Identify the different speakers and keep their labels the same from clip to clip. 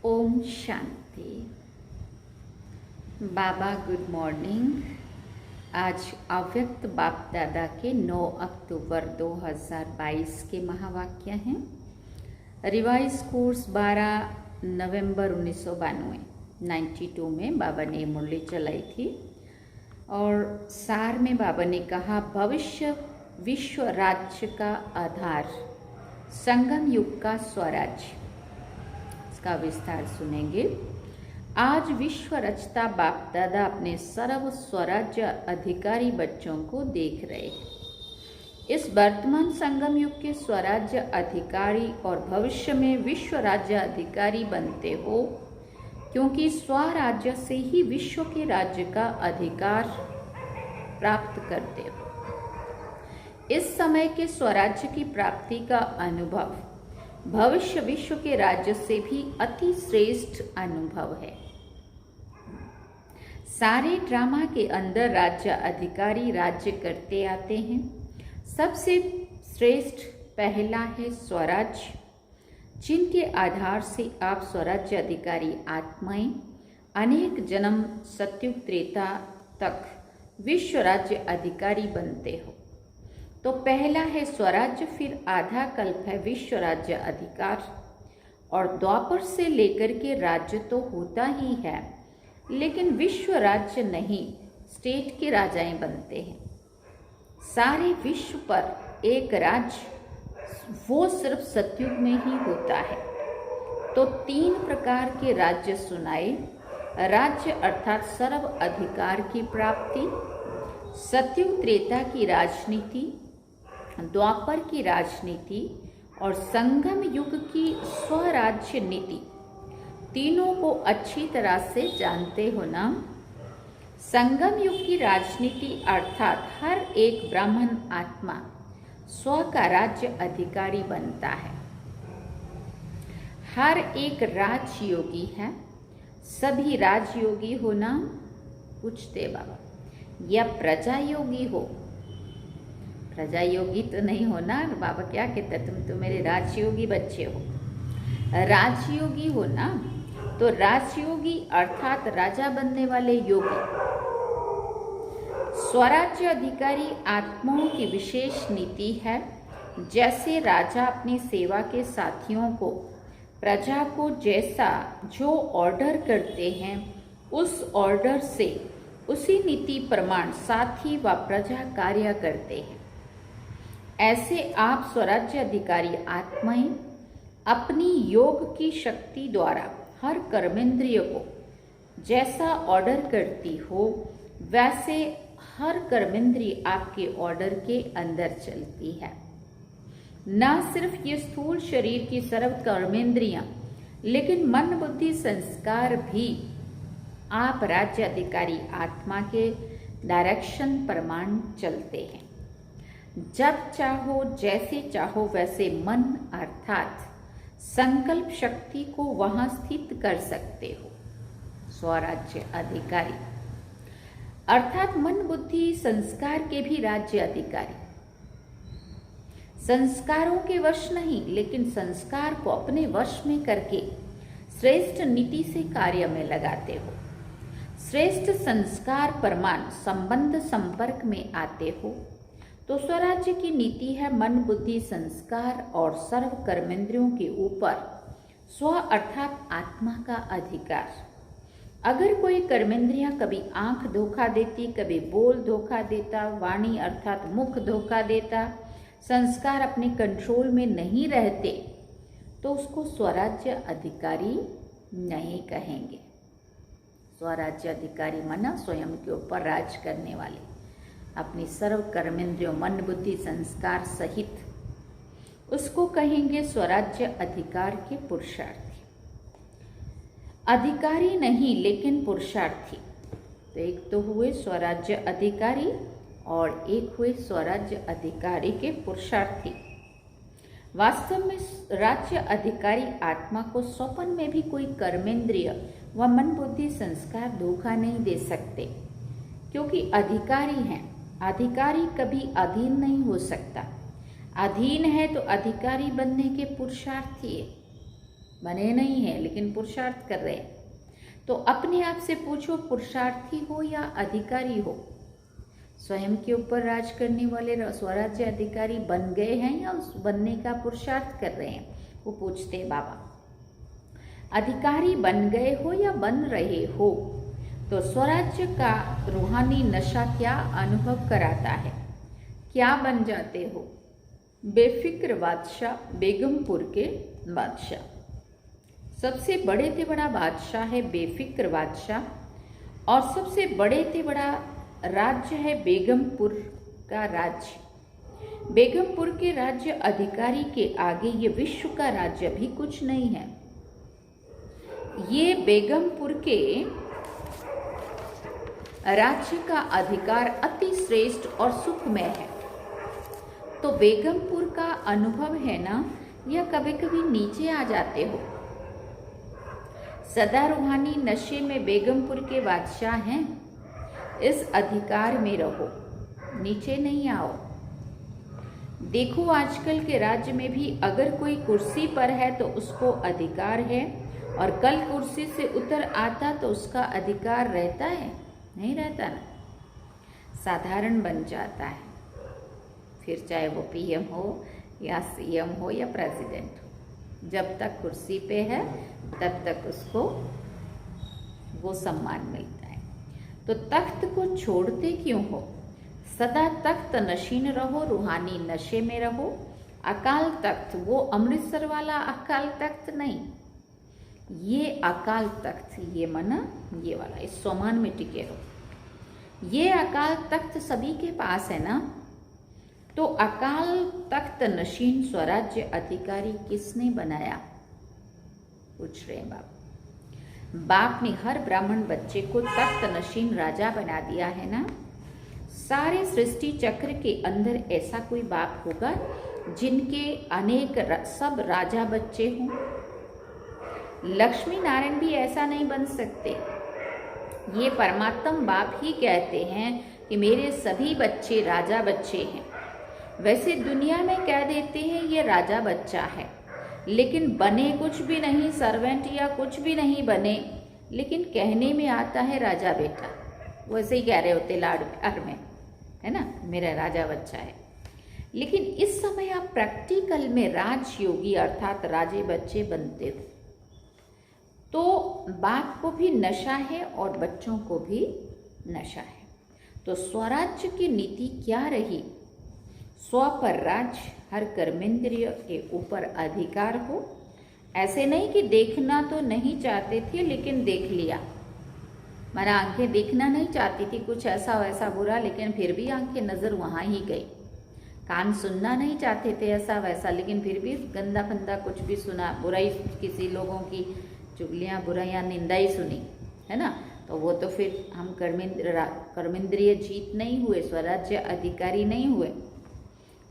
Speaker 1: ओम शांति। बाबा good morning. आज अव्यक्त बाप दादा के 9 अक्टूबर 2022 के महावाक्य हैं। रिवाइज कोर्स 12 नवंबर 1992 में बाबा ने मुरली चलाई थी और सार में बाबा ने कहा, भविष्य विश्व राज्य का आधार संगम युग का स्वराज्य। इसका विस्तार सुनेंगे। आज विश्व रचता बाप दादा अपने सर्व स्वराज्य अधिकारी बच्चों को देख रहे हैं। इस वर्तमान संगम युग के स्वराज्य अधिकारी और भविष्य में विश्व राज्य अधिकारी बनते हो, क्योंकि स्वराज्य से ही विश्व के राज्य का अधिकार प्राप्त करते हो। इस समय के स्वराज्य की प्राप्ति का अनुभव भविष्य विश्व के राज्य से भी अति श्रेष्ठ अनुभव है। सारे ड्रामा के अंदर राज्य अधिकारी राज्य करते आते हैं। सबसे श्रेष्ठ पहला है स्वराज्य, जिनके आधार से आप स्वराज्य अधिकारी आत्माएं अनेक जन्म सत्युग त्रेता तक विश्व राज्य अधिकारी बनते हो। तो पहला है स्वराज्य, फिर आधा कल्प है विश्व राज्य अधिकार। और द्वापर से लेकर के राज्य तो होता ही है, लेकिन विश्व राज्य नहीं, स्टेट के राजाएं बनते हैं। सारे विश्व पर एक राज्य वो सिर्फ सतयुग में ही होता है। तो 3 प्रकार के राज्य सुनाए। राज्य अर्थात सर्व अधिकार की प्राप्ति, सतयुग त्रेता की राजनीति, द्वापर की राजनीति और संगम युग की स्वराज्य नीति। तीनों को अच्छी तरह से जानते हो ना। संगम युग की राजनीति अर्थात हर एक ब्राह्मण आत्मा स्व का राज्य अधिकारी बनता है। हर एक राजयोगी है। सभी राजयोगी हो ना? पूछते बाबा, या प्रजा योगी हो? प्रजा योगी तो नहीं हो ना। बाबा क्या कहते, तुम तो मेरे राजयोगी बच्चे हो। राजयोगी हो ना? तो राजयोगी अर्थात राजा बनने वाले योगी। स्वराज्य अधिकारी आत्माओं की विशेष नीति है। जैसे राजा अपनी सेवा के साथियों को, प्रजा को जैसा जो ऑर्डर करते हैं, उस ऑर्डर से उसी नीति प्रमाण साथी व प्रजा कार्य करते हैं। ऐसे आप स्वराज्य अधिकारी आत्माएं अपनी योग की शक्ति द्वारा हर कर्मेंद्रिय को जैसा ऑर्डर करती हो, वैसे हर कर्मेंद्रिय आपके ऑर्डर के अंदर चलती है। न सिर्फ ये स्थूल शरीर की सर्व कर्मेंद्रियां, लेकिन मन बुद्धि संस्कार भी आप राज्य अधिकारी आत्मा के डायरेक्शन प्रमाण चलते हैं। जब चाहो जैसे चाहो वैसे मन अर्थात संकल्प शक्ति को वहां स्थित कर सकते हो। स्वराज्य अधिकारी अर्थात मन बुद्धि संस्कार के भी राज्य अधिकारी। संस्कारों के वश नहीं, लेकिन संस्कार को अपने वश में करके श्रेष्ठ नीति से कार्य में लगाते हो। श्रेष्ठ संस्कार प्रमाण संबंध संपर्क में आते हो। तो स्वराज्य की नीति है मन बुद्धि संस्कार और सर्व कर्मेंद्रियों के ऊपर स्व अर्थात आत्मा का अधिकार। अगर कोई कर्मेंद्रियां कभी आंख धोखा देती, कभी बोल धोखा देता, वाणी अर्थात मुख धोखा देता, संस्कार अपने कंट्रोल में नहीं रहते, तो उसको स्वराज्य अधिकारी नहीं कहेंगे। स्वराज्य अधिकारी मना स्वयं के ऊपर राज करने वाले, अपनी सर्व कर्मेंद्रियों मन बुद्धि संस्कार सहित, उसको कहेंगे स्वराज्य अधिकार के पुरुषार्थी। अधिकारी नहीं लेकिन पुरुषार्थी। तो एक तो हुए स्वराज्य अधिकारी और एक हुए स्वराज्य अधिकारी के पुरुषार्थी। वास्तव में राज्य अधिकारी आत्मा को स्वप्न में भी कोई कर्मेंद्रिय व मन बुद्धि संस्कार धोखा नहीं दे सकते, क्योंकि अधिकारी हैं। अधिकारी कभी अधीन नहीं हो सकता। अधीन है तो अधिकारी बनने के पुरुषार्थी है। बने नहीं हैं लेकिन पुरुषार्थ कर रहे हैं। तो अपने आप से पूछो, पुरुषार्थी हो या अधिकारी हो? स्वयं के ऊपर राज करने वाले स्वराज्य अधिकारी बन गए हैं या उस बनने का पुरुषार्थ कर रहे हैं? वो पूछते हैं बाबा। अधिकारी बन गए हो या बन रहे हो? तो स्वराज्य का रूहानी नशा क्या अनुभव कराता है? क्या बन जाते हो? बेफिक्र बादशाह, बेगमपुर के बादशाह। सबसे बड़े से बड़ा बादशाह है बेफिक्र बादशाह, और सबसे बड़े से बड़ा राज्य है बेगमपुर का राज्य। बेगमपुर के राज्य अधिकारी के आगे ये विश्व का राज्य भी कुछ नहीं है। ये बेगमपुर के राज्य का अधिकार अति श्रेष्ठ और सुखमय है। तो बेगमपुर का अनुभव है ना, या कभी कभी नीचे आ जाते हो? सदा रूहानी नशे में बेगमपुर के बादशाह हैं। इस अधिकार में रहो, नीचे नहीं आओ। देखो आजकल के राज्य में भी अगर कोई कुर्सी पर है तो उसको अधिकार है, और कल कुर्सी से उतर आता तो उसका अधिकार रहता है? नहीं रहता ना, साधारण बन जाता है। फिर चाहे वो पीएम हो या सीएम हो या प्रेसिडेंट हो, जब तक कुर्सी पे है तब तक उसको वो सम्मान मिलता है। तो तख्त को छोड़ते क्यों हो? सदा तख्त नशीन रहो, रूहानी नशे में रहो। अकाल तख्त, वो अमृतसर वाला अकाल तख्त नहीं, ये अकाल तख्त, ये मना ये वाला, इस सोमान में टिके रहो। ये अकाल तख्त सभी के पास है ना। तो अकाल तख्त नशीन स्वराज्य अधिकारी किसने बनाया? पूछ रहे हैं बाप। बाप ने हर ब्राह्मण बच्चे को तख्त नशीन राजा बना दिया है ना। सारे सृष्टि चक्र के अंदर ऐसा कोई बाप होगा जिनके अनेक सब राजा बच्चे हों? लक्ष्मी नारायण भी ऐसा नहीं बन सकते। ये परमात्मा बाप ही कहते हैं कि मेरे सभी बच्चे राजा बच्चे हैं। वैसे दुनिया में कह देते हैं ये राजा बच्चा है, लेकिन बने कुछ भी नहीं, सर्वेंट या कुछ भी नहीं बने, लेकिन कहने में आता है राजा बेटा। वैसे ही कह रहे होते लाड प्यार में, है ना, मेरा राजा बच्चा है। लेकिन इस समय आप प्रैक्टिकल में राजयोगी अर्थात राजे बच्चे बनते हो। तो बाप को भी नशा है और बच्चों को भी नशा है। तो स्वराज्य की नीति क्या रही? स्व पर राज, हर कर्मेंद्रिय के ऊपर अधिकार हो। ऐसे नहीं कि देखना तो नहीं चाहते थे लेकिन देख लिया। माना आंखें देखना नहीं चाहती थी कुछ ऐसा वैसा बुरा, लेकिन फिर भी आंखें नज़र वहाँ ही गई। कान सुनना नहीं चाहते थे ऐसा वैसा, लेकिन फिर भी गंदा फंदा कुछ भी सुना, बुराई, किसी लोगों की चुगलियाँ, बुराइयाँ, निंदाई सुनी, है ना। तो वो तो फिर हम कर्मेंद्रिय जीत नहीं हुए, स्वराज्य अधिकारी नहीं हुए।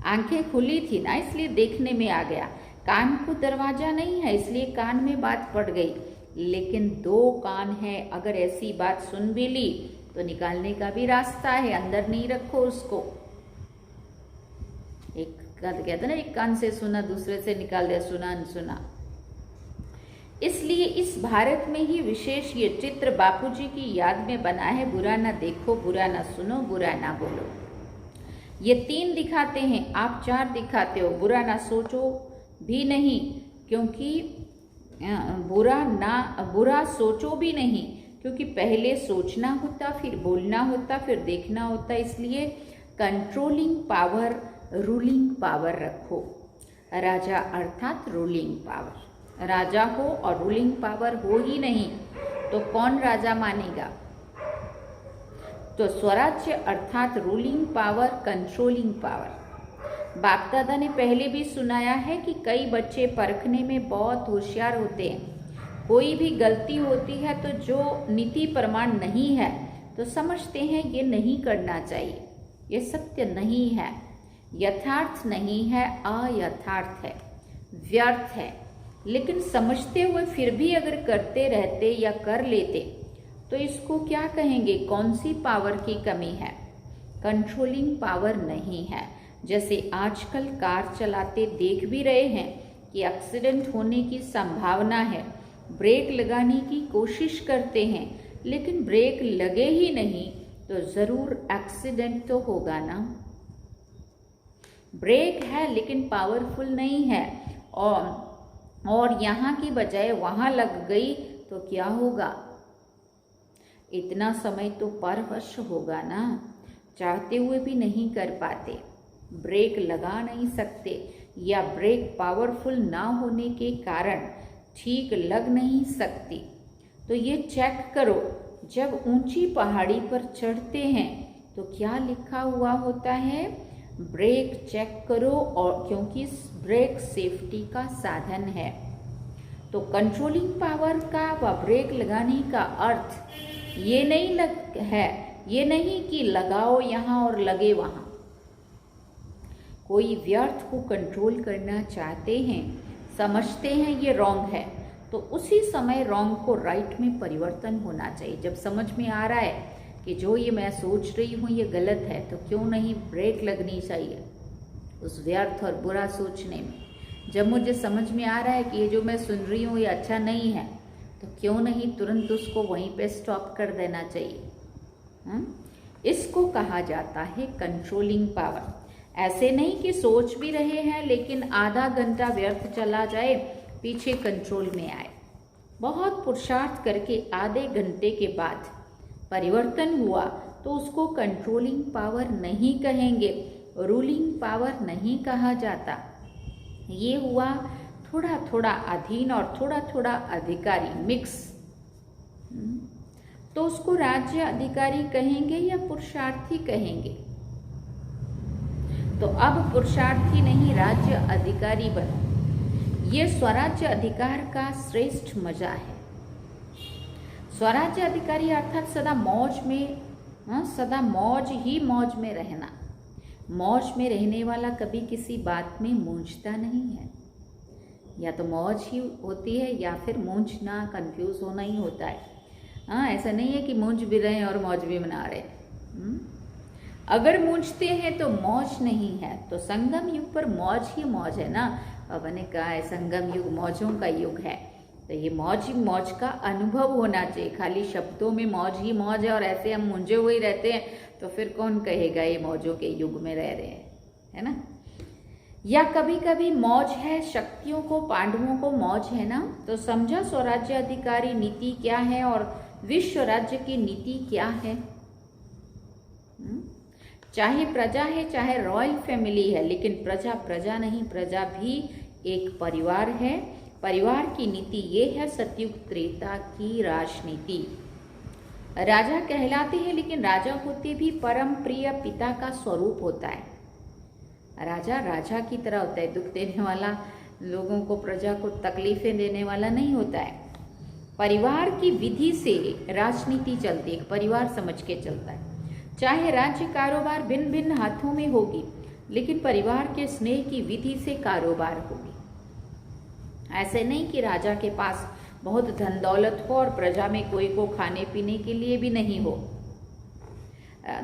Speaker 1: आंखें खुली थी ना, इसलिए देखने में आ गया। कान को दरवाजा नहीं है, इसलिए कान में बात पड़ गई। लेकिन दो कान है, अगर ऐसी बात सुन भी ली तो निकालने का भी रास्ता है, अंदर नहीं रखो उसको। एक कहते ना, एक कान से सुना दूसरे से निकाल दिया, सुना अनसुना। इसलिए इस भारत में ही विशेष ये चित्र बापूजी की याद में बना है। बुरा ना देखो, बुरा ना सुनो, बुरा ना बोलो। ये 3 दिखाते हैं, आप 4 दिखाते हो। बुरा ना सोचो भी नहीं, क्योंकि बुरा सोचो भी नहीं, क्योंकि पहले सोचना होता, फिर बोलना होता, फिर देखना होता। इसलिए कंट्रोलिंग पावर, रूलिंग पावर रखो। राजा अर्थात रूलिंग पावर। राजा हो और रूलिंग पावर हो ही नहीं तो कौन राजा मानेगा? तो स्वराज्य अर्थात रूलिंग पावर, कंट्रोलिंग पावर। बाप दादा ने पहले भी सुनाया है कि कई बच्चे परखने में बहुत होशियार होते हैं। कोई भी गलती होती है तो जो नीति प्रमाण नहीं है तो समझते हैं ये नहीं करना चाहिए, ये सत्य नहीं है, यथार्थ नहीं है, अयथार्थ है, व्यर्थ है। लेकिन समझते हुए फिर भी अगर करते रहते या कर लेते तो इसको क्या कहेंगे? कौन सी पावर की कमी है? कंट्रोलिंग पावर नहीं है। जैसे आजकल कार चलाते देख भी रहे हैं कि एक्सीडेंट होने की संभावना है, ब्रेक लगाने की कोशिश करते हैं लेकिन ब्रेक लगे ही नहीं तो ज़रूर एक्सीडेंट तो होगा ना। ब्रेक है लेकिन पावरफुल नहीं है और यहाँ की बजाय वहाँ लग गई तो क्या होगा? इतना समय तो परवश होगा ना, चाहते हुए भी नहीं कर पाते, ब्रेक लगा नहीं सकते या ब्रेक पावरफुल ना होने के कारण ठीक लग नहीं सकती। तो ये चेक करो, जब ऊंची पहाड़ी पर चढ़ते हैं तो क्या लिखा हुआ होता है? ब्रेक चेक करो, और क्योंकि ब्रेक सेफ्टी का साधन है। तो कंट्रोलिंग पावर का व ब्रेक लगाने का अर्थ ये नहीं कि लगाओ यहाँ और लगे वहाँ। कोई व्यर्थ को कंट्रोल करना चाहते हैं, समझते हैं ये रॉन्ग है, तो उसी समय रॉन्ग को राइट में परिवर्तन होना चाहिए। जब समझ में आ रहा है कि जो ये मैं सोच रही हूँ ये गलत है, तो क्यों नहीं ब्रेक लगनी चाहिए उस व्यर्थ और बुरा सोचने में। जब मुझे समझ में आ रहा है कि ये जो मैं सुन रही हूँ ये अच्छा नहीं है, तो क्यों नहीं तुरंत उसको वहीं पे स्टॉप कर देना चाहिए। इसको कहा जाता है कंट्रोलिंग पावर। ऐसे नहीं कि सोच भी रहे हैं लेकिन आधा घंटा व्यर्थ चला जाए, पीछे कंट्रोल में आए। बहुत पुरुषार्थ करके आधे घंटे के बाद परिवर्तन हुआ तो उसको कंट्रोलिंग पावर नहीं कहेंगे, रूलिंग पावर नहीं कहा जाता। ये हुआ थोड़ा थोड़ा अधीन और थोड़ा थोड़ा अधिकारी मिक्स। तो उसको राज्य अधिकारी कहेंगे या पुरुषार्थी कहेंगे? तो अब पुरुषार्थी नहीं राज्य अधिकारी बनो। ये स्वराज्य अधिकार का श्रेष्ठ मजा है। स्वराज्य अधिकारी अर्थात सदा मौज ही मौज में रहना। मौज में रहने वाला कभी किसी बात में मूंझता नहीं है। या तो मौज ही होती है या फिर मूंझना, कंफ्यूज होना ही होता है। ऐसा नहीं है कि मूंझ भी रहे और मौज भी मना रहे। अगर मूंझते हैं तो मौज नहीं है। तो संगम युग पर मौज ही मौज है ना। बाबा ने कहा है संगम युग मौजों का युग है। तो ये मौज ही मौज का अनुभव होना चाहिए। खाली शब्दों में मौज ही मौज है और ऐसे हम मूंझे हुए ही रहते हैं, तो फिर कौन कहेगा ये मौजों के युग में रह रहे हैं, है ना। या कभी कभी मौज है, शक्तियों को, पांडवों को मौज है ना। तो समझा स्वराज्य अधिकारी नीति क्या है और विश्व राज्य की नीति क्या है। चाहे प्रजा है, चाहे रॉयल फैमिली है, लेकिन प्रजा प्रजा नहीं, प्रजा भी एक परिवार है। परिवार की नीति ये है सतयुग त्रेता की राजनीति। राजा कहलाते हैं लेकिन राजा होते भी परम प्रिय पिता का स्वरूप होता है। राजा राजा की तरह होता है, दुख देने वाला, लोगों को, प्रजा को तकलीफें देने वाला नहीं होता है। परिवार की विधि से राजनीति चलती है, परिवार समझ के चलता है। चाहे राज्य कारोबार भिन्न भिन्न हाथों में होगी, लेकिन परिवार के स्नेह की विधि से कारोबार होगी। ऐसे नहीं कि राजा के पास बहुत धन दौलत हो और प्रजा में कोई को खाने पीने के लिए भी नहीं हो।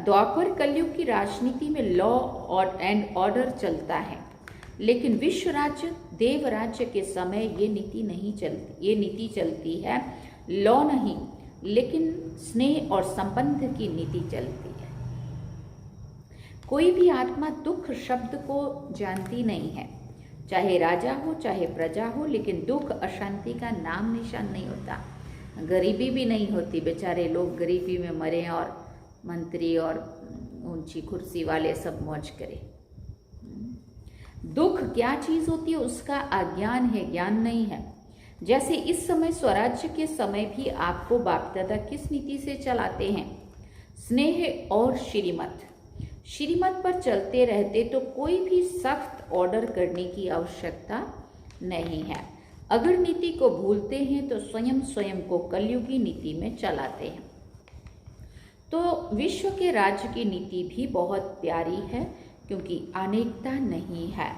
Speaker 1: द्वापर कलयुग की राजनीति में लॉ एंड ऑर्डर चलता है, लेकिन विश्व राज्य देव राज्य के समय ये नीति चलती है। लॉ नहीं, लेकिन स्नेह और संबंध की नीति चलती है। कोई भी आत्मा दुख शब्द को जानती नहीं है, चाहे राजा हो चाहे प्रजा हो, लेकिन दुख अशांति का नाम निशान नहीं होता। गरीबी भी नहीं होती, बेचारे लोग गरीबी में मरे और मंत्री और ऊंची कुर्सी वाले सब मौज करें। दुख क्या चीज होती है उसका अज्ञान है, ज्ञान नहीं है। जैसे इस समय स्वराज्य के समय भी आपको बाप दादा किस नीति से चलाते हैं? स्नेह और श्रीमत पर चलते रहते तो कोई भी सख्त ऑर्डर करने की आवश्यकता नहीं है। अगर नीति को भूलते हैं तो स्वयं को कलयुगी नीति में चलाते हैं। तो विश्व के राज्य की नीति भी बहुत प्यारी है, क्योंकि अनेकता नहीं है,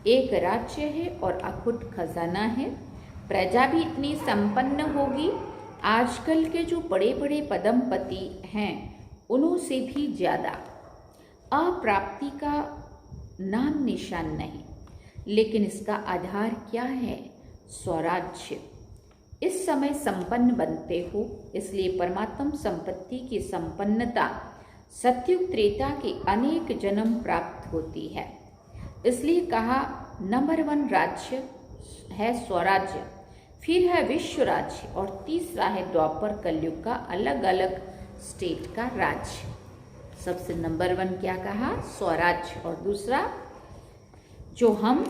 Speaker 1: एक राज्य है और अखुट खजाना है। प्रजा भी इतनी संपन्न होगी, आजकल के जो बड़े बड़े पदमपति हैं उनों से भी ज्यादा। अप्राप्ति का नाम निशान नहीं। लेकिन इसका आधार क्या है? स्वराज्य। इस समय संपन्न बनते हो, इसलिए परमात्म संपत्ति की संपन्नता सतयुग त्रेता के अनेक जन्म प्राप्त होती है। इसलिए कहा नंबर 1 राज्य है स्वराज्य, फिर है विश्व राज्य और तीसरा है द्वापर कलयुग का अलग अलग स्टेट का राज्य। सबसे नंबर 1 क्या कहा? स्वराज्य, और दूसरा जो हम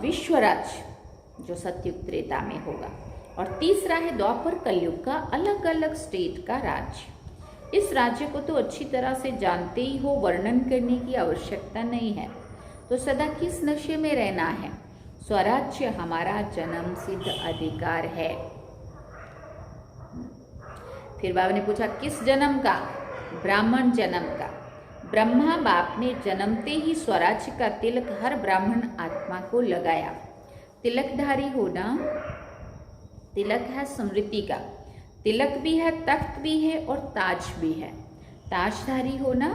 Speaker 1: विश्व राज्य जो सतयुग त्रेता में होगा, और तीसरा है द्वापर कलयुग का अलग अलग स्टेट का राज्य। इस राज्य को तो अच्छी तरह से जानते ही हो, वर्णन करने की आवश्यकता नहीं है। तो सदा किस नशे में रहना है? स्वराज्य हमारा जन्म सिद्ध अधिकार है। फिर बाबा ने पूछा किस जन्म का? ब्राह्मण जन्म का। ब्रह्मा बाप ने जन्मते ही स्वराज्य का तिलक हर ब्राह्मण आत्मा को लगाया। तिलकधारी होना, तिलक है स्मृति का, तिलक भी है, तख्त भी है और ताज भी है। ताजधारी होना,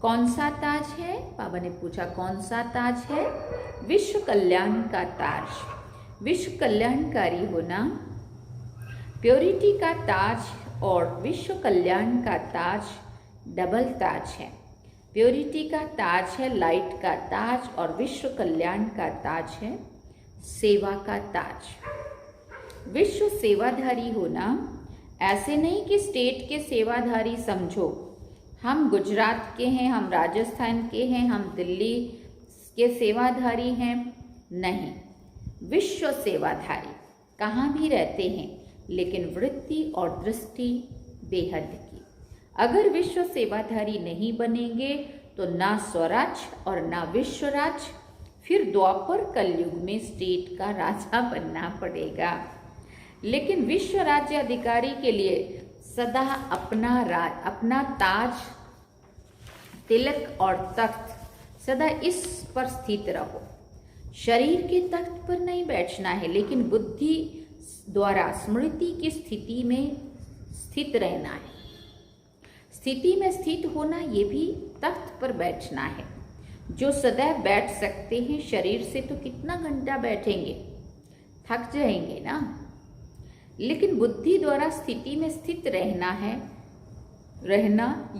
Speaker 1: कौन सा ताज है? बाबा ने पूछा कौन सा ताज है? विश्व कल्याण का ताज। विश्व कल्याणकारी होना, प्योरिटी का ताज और विश्व कल्याण का ताज डबल ताज है। प्योरिटी का ताज है लाइट का ताज और विश्व कल्याण का ताज है सेवा का ताज। विश्व सेवाधारी होना, ऐसे नहीं कि स्टेट के सेवाधारी समझो, हम गुजरात के हैं, हम राजस्थान के हैं, हम दिल्ली के सेवाधारी हैं, नहीं। विश्व सेवाधारी, कहाँ भी रहते हैं लेकिन वृत्ति और दृष्टि बेहद की। अगर विश्व सेवाधारी नहीं बनेंगे तो ना स्वराज और ना विश्वराज, फिर द्वापर कलयुग में स्टेट का राजा बनना पड़ेगा। लेकिन विश्व राज्य अधिकारी के लिए सदा अपना ताज, तिलक और तख्त सदा इस पर स्थित रहो। शरीर के तख्त पर नहीं बैठना है, लेकिन बुद्धि द्वारा स्मृति की स्थिति में स्थित रहना है। स्थिति में स्थित होना, ये भी तख्त पर बैठना है। जो सदैव बैठ सकते हैं, शरीर से तो कितना घंटा बैठेंगे, थक जाएंगे ना। लेकिन बुद्धि द्वारा स्थिति में स्थित रहना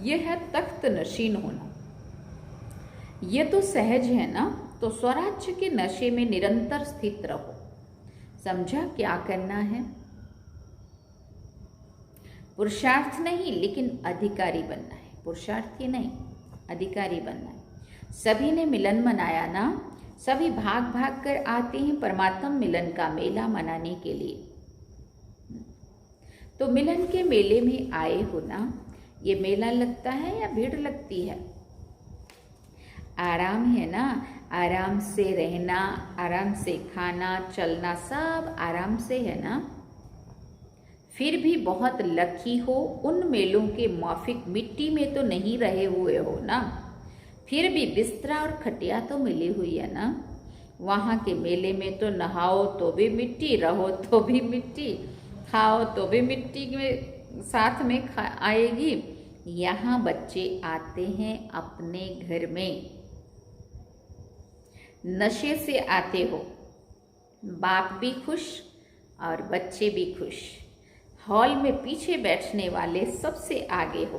Speaker 1: यह है तख्त नशीन होना। ये तो सहज है ना। तो स्वराज्य के नशे में निरंतर स्थित रहो। समझा क्या करना है? पुरुषार्थ नहीं, लेकिन अधिकारी बनना है। पुरुषार्थी नहीं, अधिकारी बनना है। सभी ने मिलन मनाया ना, सभी भाग भाग कर आते हैं परमात्म मिलन का मेला मनाने के लिए। तो मिलन के मेले में आए हो ना। ये मेला लगता है या भीड़ लगती है? आराम है ना, आराम से रहना, आराम से खाना, चलना, सब आराम से है ना। फिर भी बहुत लकी हो, उन मेलों के माफिक मिट्टी में तो नहीं रहे हुए हो ना। फिर भी बिस्तरा और खटिया तो मिली हुई है ना। वहाँ के मेले में तो नहाओ तो भी मिट्टी, रहो तो भी मिट्टी, खाओ तो भी मिट्टी में साथ में आएगी। यहाँ बच्चे आते हैं अपने घर में, नशे से आते हो, बाप भी खुश और बच्चे भी खुश। हॉल में पीछे बैठने वाले सबसे आगे हो,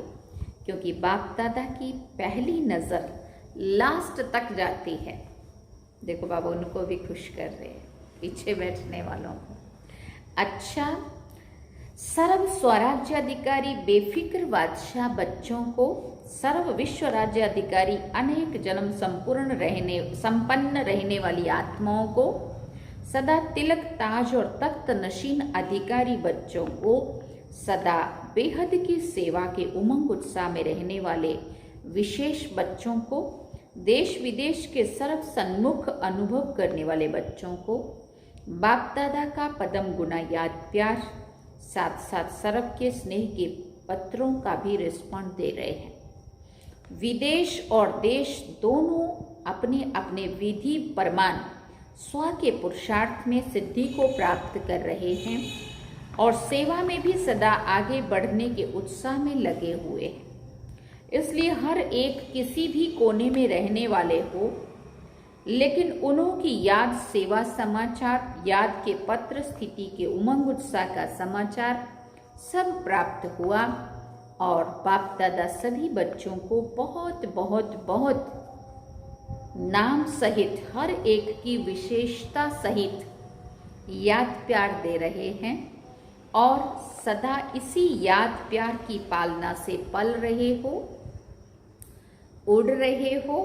Speaker 1: क्योंकि बाप दादा की पहली नज़र लास्ट तक जाती है। देखो बाबा उनको भी खुश कर रहे हैं, पीछे बैठने वालों को। अच्छा, सर्व स्वराज्य अधिकारी बेफिक्र बादशाह बच्चों को, सर्व विश्व राज्य अधिकारी अनेक जन्म संपन्न रहने वाली आत्माओं को, सदा तिलक ताज और तख्त नशीन अधिकारी बच्चों को, सदा बेहद की सेवा के उमंग उत्साह में रहने वाले विशेष बच्चों को, देश विदेश के सर्व सन्मुख अनुभव करने वाले बच्चों को, बाप दादा का पदम गुना याद प्यार, साथ साथ सर्व के स्नेह के पत्रों का भी रिस्पॉन्ड दे रहे हैं। विदेश और देश दोनों अपने अपने विधि प्रमाण स्व के पुरुषार्थ में सिद्धि को प्राप्त कर रहे हैं और सेवा में भी सदा आगे बढ़ने के उत्साह में लगे हुए हैं। इसलिए हर एक किसी भी कोने में रहने वाले हो, लेकिन उन्होंने याद सेवा समाचार, याद के पत्र, स्थिति के उमंग उत्साह का समाचार सब प्राप्त हुआ और बाप दादा सभी बच्चों को बहुत बहुत बहुत नाम सहित हर एक की विशेषता सहित याद प्यार दे रहे हैं और सदा इसी याद प्यार की पालना से पल रहे हो, उड़ रहे हो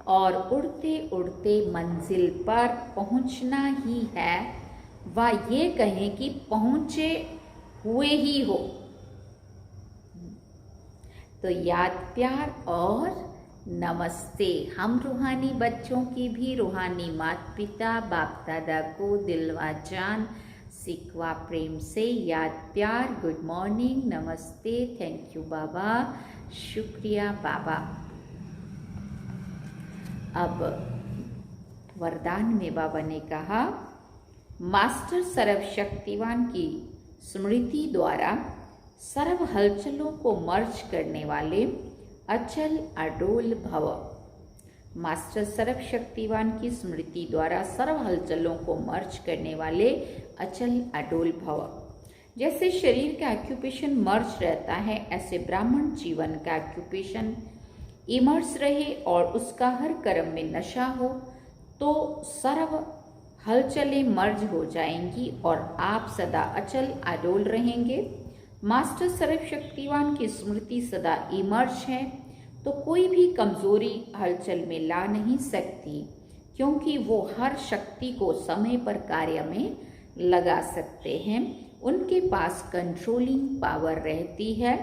Speaker 1: और उड़ते उड़ते मंजिल पर पहुंचना ही है, व ये कहें कि पहुंचे हुए ही हो। तो याद प्यार और नमस्ते हम रूहानी बच्चों की भी रूहानी माता पिता बाप दादा को दिलवा जान सिकवा प्रेम से याद प्यार, गुड मॉर्निंग, नमस्ते, थैंक यू बाबा, शुक्रिया बाबा। अब वरदान में बाबा ने कहा, मास्टर सर्वशक्तिवान की स्मृति द्वारा सर्व हलचलों को मर्ज करने वाले अचल अडोल भव। मास्टर सर्वशक्तिवान की स्मृति द्वारा सर्व हलचलों को मर्ज करने वाले अचल अडोल भव। जैसे शरीर का ऑक्यूपेशन मर्ज रहता है, ऐसे ब्राह्मण जीवन का ऑक्यूपेशन इमर्स रहे और उसका हर कर्म में नशा हो, तो सर्व हलचलें मर्ज हो जाएंगी और आप सदा अचल अडोल रहेंगे। मास्टर सर्वशक्तिवान की स्मृति सदा इमर्ज है, तो कोई भी कमजोरी हलचल में ला नहीं सकती, क्योंकि वो हर शक्ति को समय पर कार्य में लगा सकते हैं। उनके पास कंट्रोलिंग पावर रहती है,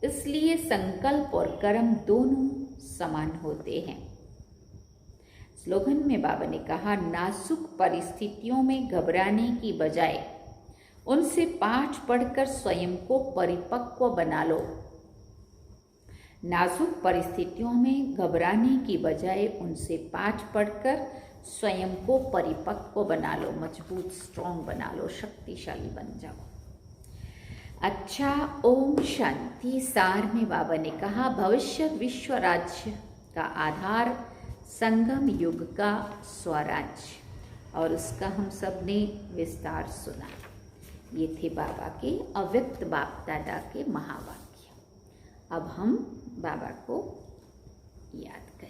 Speaker 1: इसलिए संकल्प और कर्म दोनों समान होते हैं। स्लोगन में बाबा ने कहा, नाजुक परिस्थितियों में घबराने की बजाय उनसे पाठ पढ़कर स्वयं को परिपक्व बना लो। नाजुक परिस्थितियों में घबराने की बजाय उनसे पाठ पढ़कर स्वयं को परिपक्व बना लो, मजबूत स्ट्रॉन्ग बना लो, शक्तिशाली बन जाओ। अच्छा, ओम शांति। सार में बाबा ने कहा, भविष्य विश्व राज्य का आधार संगम युग का स्वराज्य, और उसका हम सब ने विस्तार सुना। ये थे बाबा के अव्यक्त बाप दादा के महावाक्य। अब हम बाबा को याद करें।